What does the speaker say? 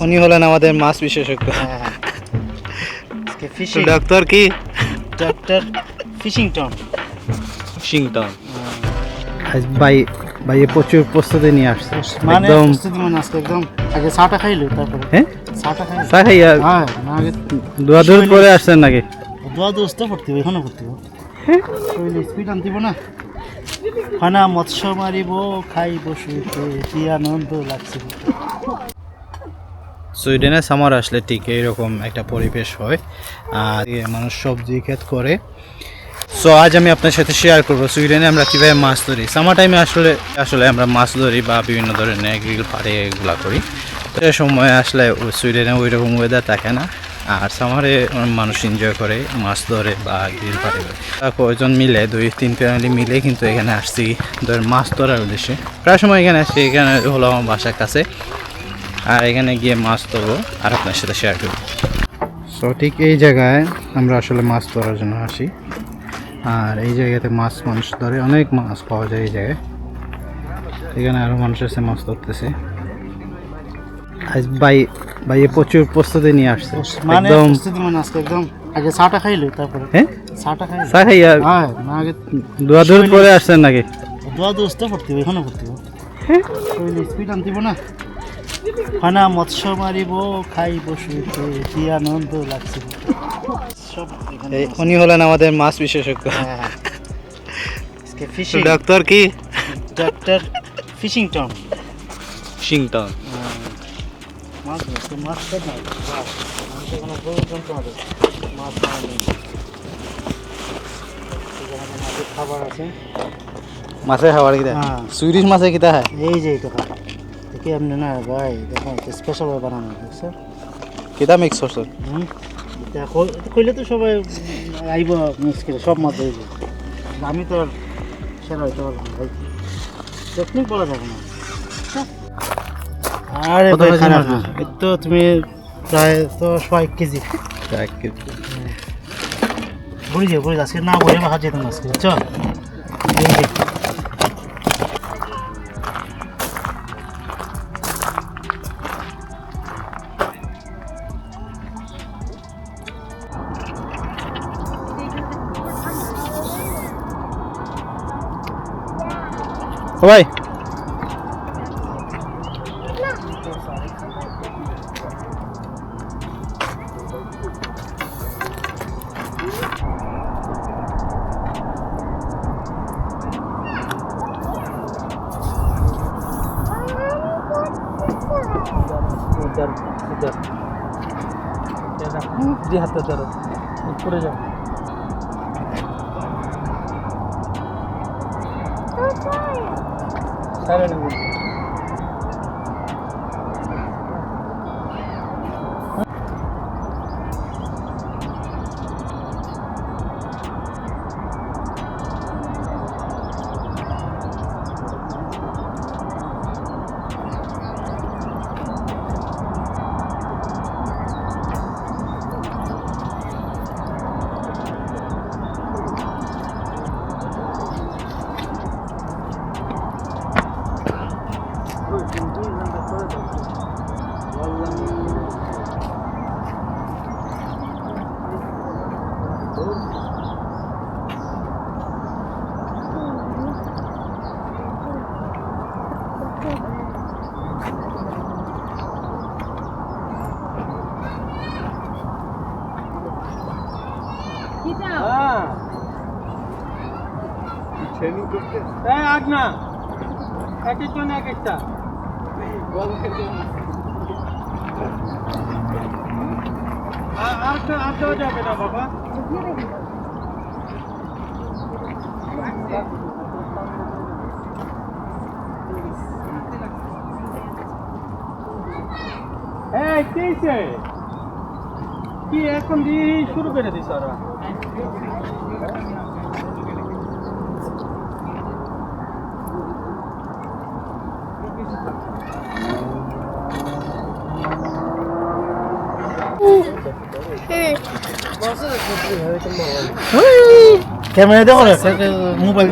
উনি হলেন আমাদের মাছ বিশেষজ্ঞ। ডক্টর কি? ডক্টর ফিশিংটন। ফিশিংটন। আজ ভাই প্রচুর প্রস্তুতি নিয়ে আসছে, মানে একদম প্রস্তুতি মানে আজকে একদম আগে চাটা খাইলো, তারপরে হ্যাঁ চাটা খাইলো। চা খাইয়া হ্যাঁ না আগে দূর পরে আসছেন নাকি? দোয়া দোস্ত পড়তে হবে, এখনো পড়তে হবে। শরীরে স্পিড আনতিব না, খানা মৎস্য মারিব খাইব শুইতে কি আনন্দ লাগছে। সুইডেনে সামার আসলে ঠিক এইরকম একটা পরিবেশ হয়, আর মানুষ সবজি ক্ষেত করে। সো আজ আমি আপনার সাথে শেয়ার করবো সুইডেনে আমরা কীভাবে মাছ ধরি। সামার টাইমে আসলে আমরা মাছ ধরি বা বিভিন্ন ধরনের গ্রিল পাড়ে এগুলো করি। তো এ সময় আসলে সুইডেনে ওই রকম ওয়েদার থাকে না, আর সামারে মানুষ এনজয় করে, মাছ ধরে বা গ্রিল পাড়ে করে। কয়েকজন মিলে 2-3 ফ্যামিলি মিলে কিন্তু এখানে আসছি মাছ ধরার উদ্দেশ্যে। প্রায় সময় এখানে আসছি, এখানে হলো আমার বাসার কাছে, আর এখানে গিয়ে মাছ ধরবো আর আপনার সাথে শেয়ার করবো। সো ঠিক এই জায়গায় আমরা আসলে মাছ ধরার জন্য আসি, আর এই জায়গাতে মানুষ ধরে, অনেক মাছ পাওয়া যায় এই জায়গায়। এখানে আরও মানুষ এসে মাছ ধরতেছে। আজ ভাই প্রচুর প্রস্তুতি নিয়ে আসছে, মানে একদম প্রস্তুতি মানে আজকে একদম আগে চাটা খাইলো, তারপরে হ্যাঁ চাটা খাইলো। চা খাইয়া হ্যাঁ না আগে দূর পরে আসছেন নাকি? দোয়া দোস্ত পড়তে হবে, এখনো পড়তে হবে। শরীরে স্পিড আনতিব না, খানা মৎস্য মারিব খাইব শুইতে কি আনন্দ লাগছে। সব উনি হলেন আমাদের মাছ বিশেষজ্ঞ। ফিশিং ডক্টর কি? ডক্টর ফিশিংটন। ফিশিংটন। মাছ ধরছে, মাছ তো না, মানুষের কোনো প্রয়োজন হবে মাছ মারা নেই। এখানে মাছের খাবার আছে। মাছের খাবার কিতা? হ্যাঁ সুইডিশ মাছে কিতা হয়? এই যে এটা খাবার দেখি এমনি না ভাই, দেখো স্পেশালভাবে বানানো দেখছো। কিতা মিক্স করছো? এটা কইলে তো সবাই আইব মুশকিল, সব মাছ ধরবে। আমি তো আর সেরা হইতে পারবো না ভাই, টেকনিক বলা যাবে না। আরে ভাই খারাপ না, এই তো তুমি প্রায় তো 1 কেজি ভরে যাও, ভরে আজকে না ভরে বাহার যেতাম আজকে, চল। এই যে ও ভাই জি হাতে ধরো, পড়ে যাও। সাইলেন্ট নেব। আগ না এক একটা না এক একটা আর দেওয়া যাবে না বাবা। এই কি এখন দিয়ে শুরু করে দিস ওরা। ক্যামেরা দেখো, মোবাইল